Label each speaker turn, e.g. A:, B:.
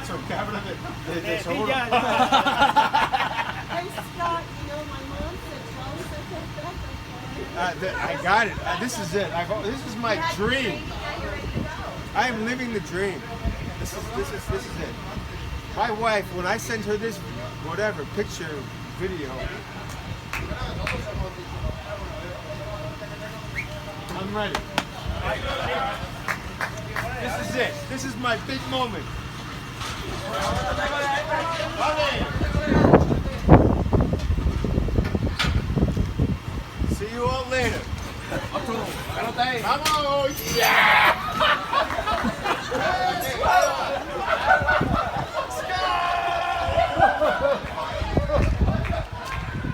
A: So cabra de seguro.
B: Hey Scott, you know my mom said Charlie said that.
A: I got it. This is it. This is my dream. I am living the dream. This is it. My wife, when I send her this, whatever picture, video, I'm ready. This is it. This is my big moment. See you all later. Vamos! Yeah!